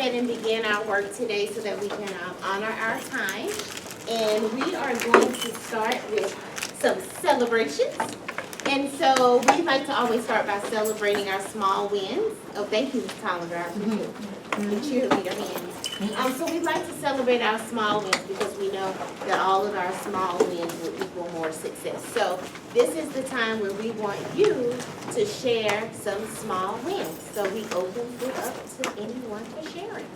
ahead and begin our work today so that we can honor our time. And we are going to start with some celebrations. And so we like to always start by celebrating our small wins. Oh, thank you, Ms. Tolliver. I appreciate it. The cheerleader hands. So we like to celebrate our small wins because we know that all of our small wins will equal more success. So this is the time where we want you to share some small wins. So we open it up to anyone for sharing.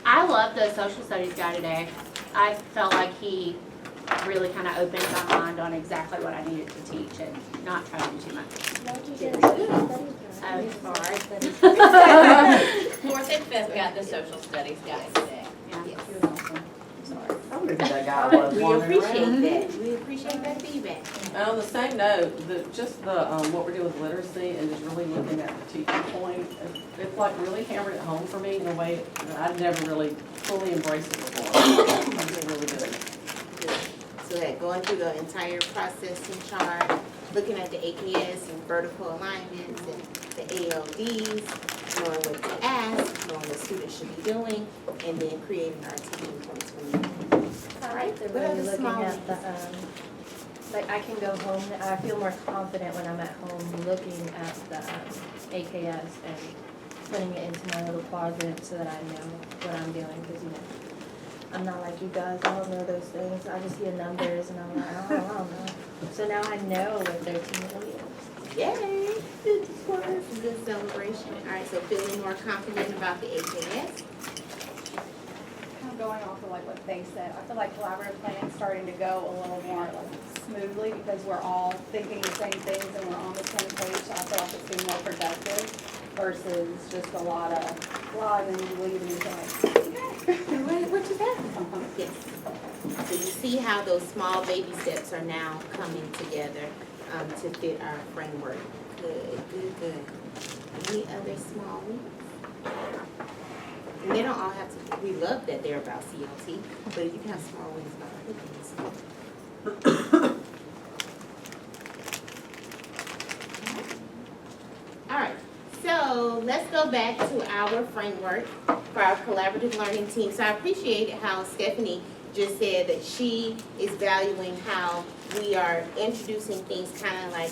I love the social studies guy today. I felt like he really kind of opened my mind on exactly what I needed to teach and not try to do too much. Oh, it's hard. Fourth and fifth got the social studies guy today. Yeah. Yes. He was awesome. Sorry. I wonder who that guy was. We wandering appreciate around. that. We appreciate that feedback. And on the same note, what we're doing with literacy and just really looking at the teaching point, it's like really hammered it home for me in a way that I've never really fully embraced it before. I feel really good. So that going through the entire process in chart, looking at the AKS and vertical alignments and the ALDs, knowing what to ask, knowing what students should be doing, and then creating our teaching points from there. I like the What way are the you're looking small at the, like I can go home, I feel more confident when I'm at home looking at the AKS and putting it into my little closet so that I know what I'm doing, because I'm not like you guys, I don't know those things, I just hear numbers and I'm like, I don't know. So now I know what 13 really is. Yay! Good work. Good celebration. All right, so feeling more confident about the AKS. Kind of going off of like what they said, I feel like collaborative planning is starting to go a little more like smoothly because we're all thinking the same things and we're on the same page. So I feel like it's being more productive versus just a lot of and then you leave and you're like, What you got? Yes. So you see how those small baby steps are now coming together to fit our framework. Good, good, good. Any other small ones? And they don't all have to, we love that they're about CLT, but you can have small ones about other things. All right, so let's go back to our framework for our collaborative learning team. So I appreciate how Stephanie just said that she is valuing how we are introducing things kind of like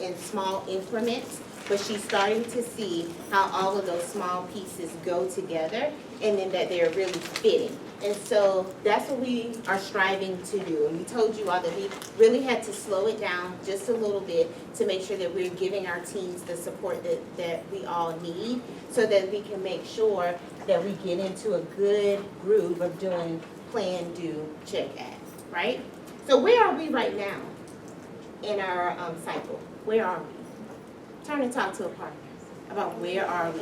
in small increments, but she's starting to see how all of those small pieces go together and then that they're really fitting. And so that's what we are striving to do. And we told you all that we really had to slow it down just a little bit to make sure that we're giving our teams the support that we all need so that we can make sure that we get into a good groove of doing plan, do, check, act, right? So where are we right now in our cycle? Where are we? Turn and talk to a partner about where are we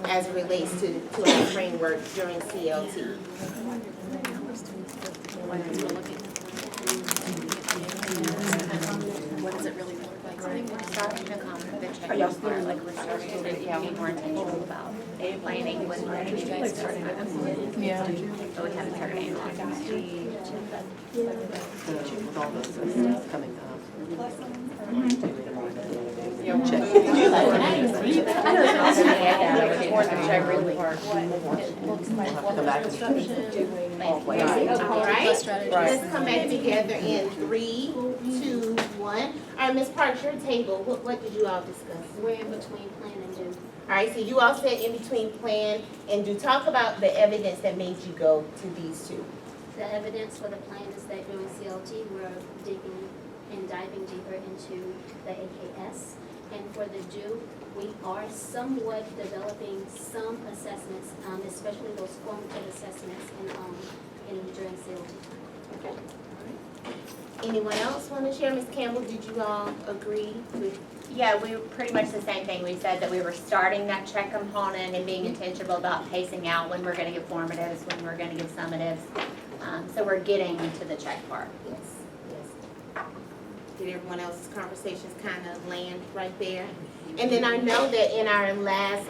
as it relates to our framework during CLT. What does it really look like? I think we're starting to come to the checking part, like we're starting to be more intentional about planning when we're going to do this. Yeah. But we haven't started any long time. With all this stuff coming up. All right, let's come back together in 3, 2, 1. All right, Ms. Parks, your table, what did you all discuss? We're in between plan and do. All right, so you all said in between plan and do. Talk about the evidence that made you go to these two. The evidence for the plan is that during CLT, we're digging and diving deeper into the AKS. And for the do, we are somewhat developing some assessments, especially those formative assessments during CLT. Okay. Anyone else want to share? Ms. Campbell, did you all agree with? Yeah, we were pretty much the same thing. We said that we were starting that check component and being intentional about pacing out when we're going to give formatives, when we're going to give summatives. So we're getting into the check part. Yes, yes. Did everyone else's conversations kind of land right there? And then I know that in our last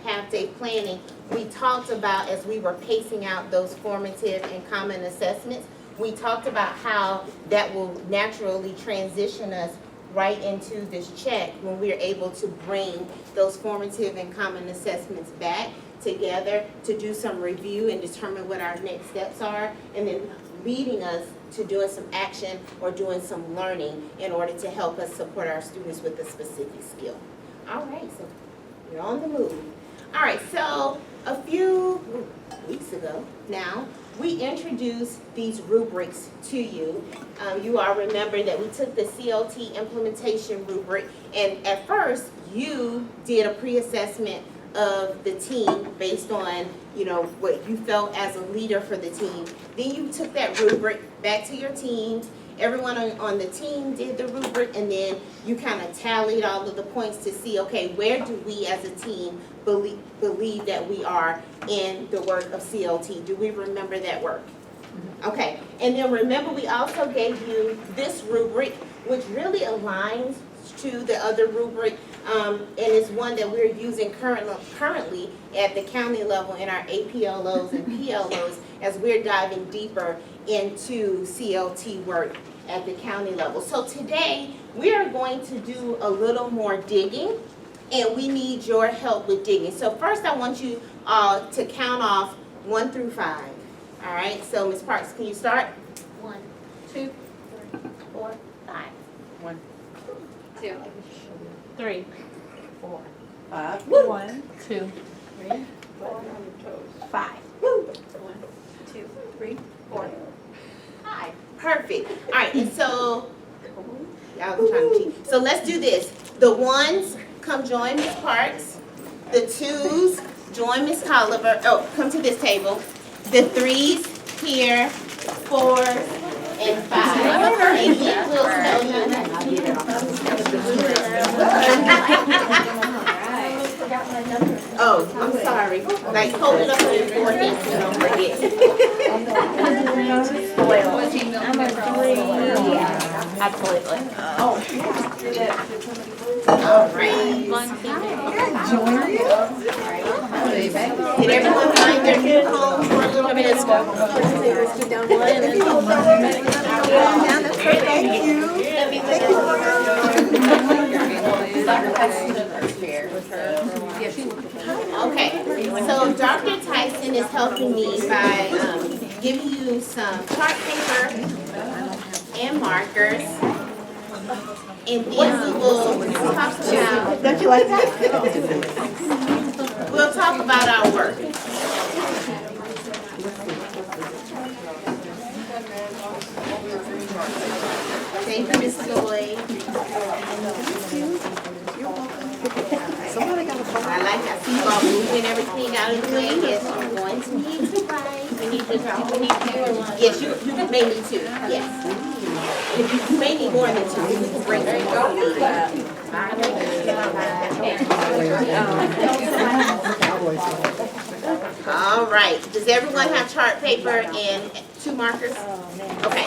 half-day planning, we talked about, as we were pacing out those formative and common assessments, we talked about how that will naturally transition us right into this check when we're able to bring those formative and common assessments back together to do some review and determine what our next steps are, and then leading us to doing some action or doing some learning in order to help us support our students with a specific skill. All right, so you're on the move. All right, so a few weeks ago now, we introduced these rubrics to you. You all remember that we took the CLT implementation rubric, and at first, you did a pre-assessment of the team based on, you know, what you felt as a leader for the team. Then you took that rubric back to your teams. Everyone on the team did the rubric, and then you kind of tallied all of the points to see, okay, where do we as a team believe that we are in the work of CLT? Do we remember that work? Okay, and then remember we also gave you this rubric, which really aligns to the other rubric, and it's one that we're using currently at the county level in our APLOs and PLOs as we're diving deeper into CLT work at the county level. So today, we are going to do a little more digging, and we need your help with digging. So first, I want you to count off 1 through 5. All right, so Ms. Parks, can you start? 1, 2, 3, 4, 5. 1, 2, 3, 4, 5. 1, 2, 3, 5. 2, 3, 4. 5. Perfect. All right, and so, y'all been trying to cheat. So let's do this. The 1s, come join Ms. Parks. The 2s, join Ms. Tolliver. Oh, come to this table. The 3s, here. 4s, and 5. And then we'll tell you. Oh, I'm sorry. Like, hold it up on your forehead so you don't forget. Absolutely. All right. Did everyone find their new home for a little bit? Okay, so Dr. Tyson is helping me by giving you some chart paper and markers. And then we will talk about, don't you like that? We'll talk about our work. Thank you, Ms. Lloyd. I like that. See you all moving everything out of the way. Yes, you're going to need to write. We need to. Yes, you may need to. Yes. If you may need more than 2, we can bring them. All right. Does everyone have chart paper and 2 markers? Okay.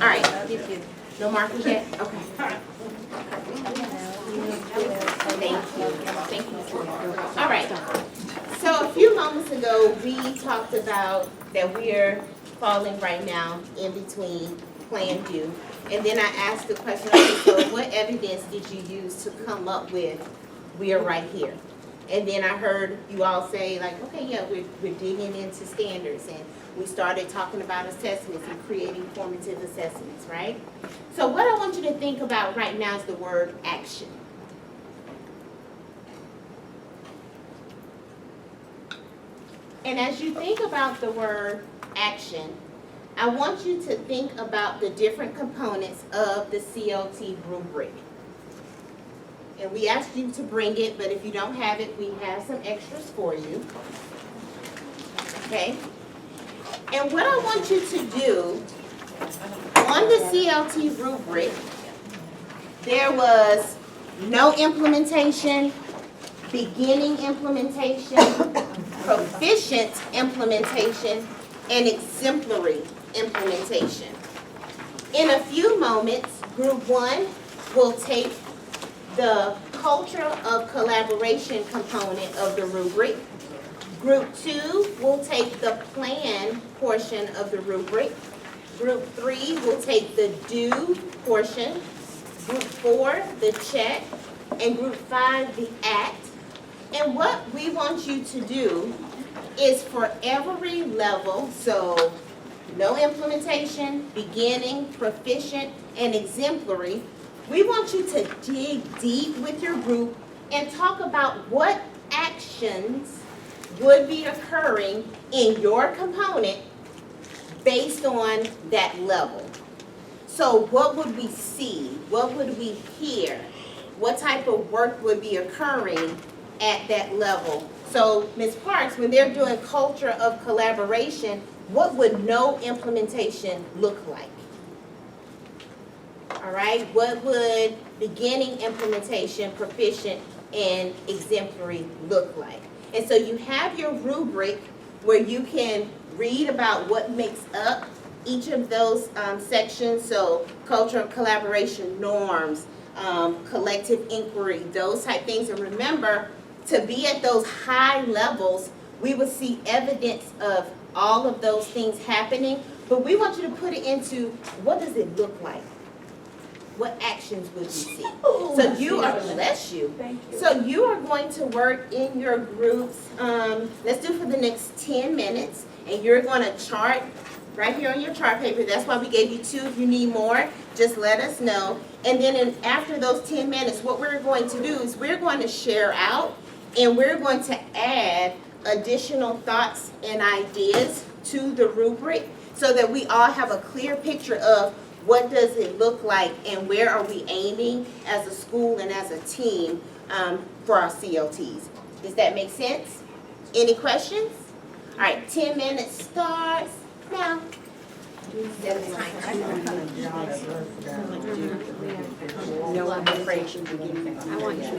All right. No markers yet? Okay. Thank you. All right. So a few moments ago, we talked about that we're falling right now in between plan due. And then I asked the question, okay, so what evidence did you use to come up with we are right here? And then I heard you all say like, okay, yeah, we're digging into standards, and we started talking about assessments and creating formative assessments, right? So what I want you to think about right now is the word action. And as you think about the word action, I want you to think about the different components of the CLT rubric. And we asked you to bring it, but if you don't have it, we have some extras for you. Okay? And what I want you to do, on the CLT rubric, there was no implementation, beginning implementation, proficient implementation, and exemplary implementation. In a few moments, group 1 will take the culture of collaboration component of the rubric. Group 2 will take the plan portion of the rubric. Group 3 will take the do portion. Group 4, the check, and Group 5, the act. And what we want you to do is for every level, so no implementation, beginning, proficient, and exemplary, we want you to dig deep with your group and talk about what actions would be occurring in your component based on that level. So what would we see? What would we hear? What type of work would be occurring at that level? So Ms. Parks, when they're doing culture of collaboration, what would no implementation look like? All right, what would beginning implementation, proficient, and exemplary look like? And so you have your rubric where you can read about what makes up each of those sections. So culture of collaboration, norms, collective inquiry, those type things. And remember, to be at those high levels, we will see evidence of all of those things happening, but we want you to put it into what does it look like? What actions would you see? So you are, bless you. Thank you. So you are going to work in your groups, let's do for the next 10 minutes, and you're gonna chart right here on your chart paper. That's why we gave you 2. If you need more, just let us know. And then after those 10 minutes, what we're going to do is we're going to share out, and we're going to add additional thoughts and ideas to the rubric so that we all have a clear picture of what does it look like and where are we aiming as a school and as a team for our CLTs. Does that make sense? Any questions? All right, 10 minutes starts now. No, I'm afraid she'll be getting. I want you to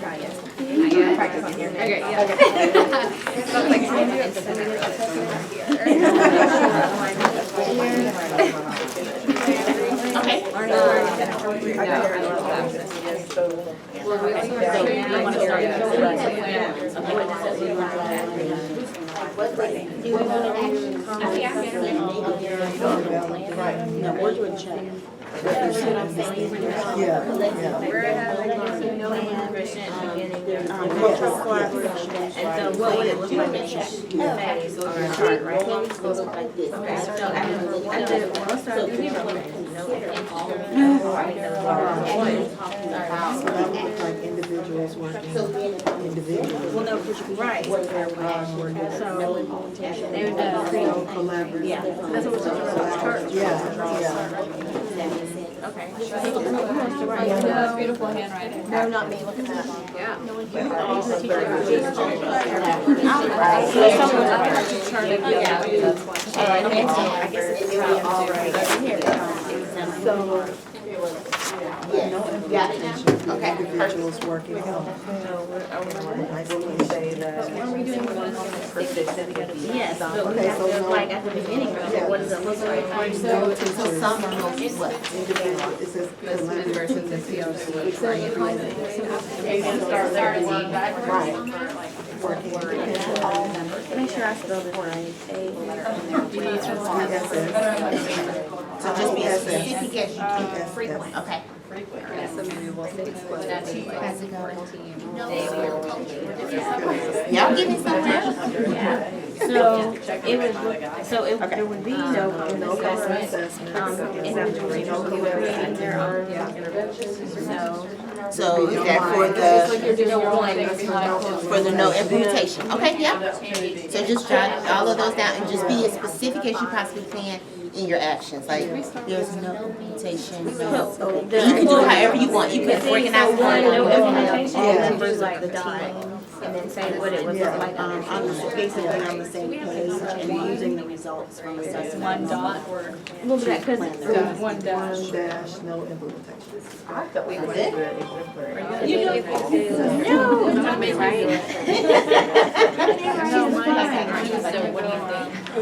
try it. Practice on here. Okay, No, we're doing check. Cultural collaboration. And so what would it look like in check? Phase on our chart, right? It goes like this. Individuals working individually. Well, no, right. So they would do Collaborative. yeah. That's what we're talking about. Yeah. Okay. That's beautiful handwriting. No, not me. Look at that. Yeah. Got it now? Okay, perfect. Individuals working on. I can say that. Yes, but we Okay, have so to, no- like, at the beginning, what does it look like? So some are mostly what? Individual, it says collaborative. Versus the CLC. Make sure I spelled it right. So just be as specific as you can, frequent, okay. So maybe we'll say How's it going? Y'all getting somewhere? So it would, there would be no assessment. Individuals will be creating their own interventions, so. So is that for the no implementation? Okay, yeah. So just jot all of those down and just be as specific as you possibly can in your actions. Like, there's no implementation, no. You can do it however you want. You can organize One, no it. implementation, Yeah. members like the team, and then say what it would look like. I'm basically on the same page and using the results from assessment. one dot or Well, that could, one dash. One dash, no implementation. no, I'm gonna make right? No, mine isn't right, so what do you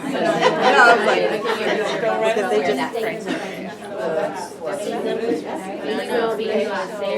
think? Yeah, I was like, Because they just- Will be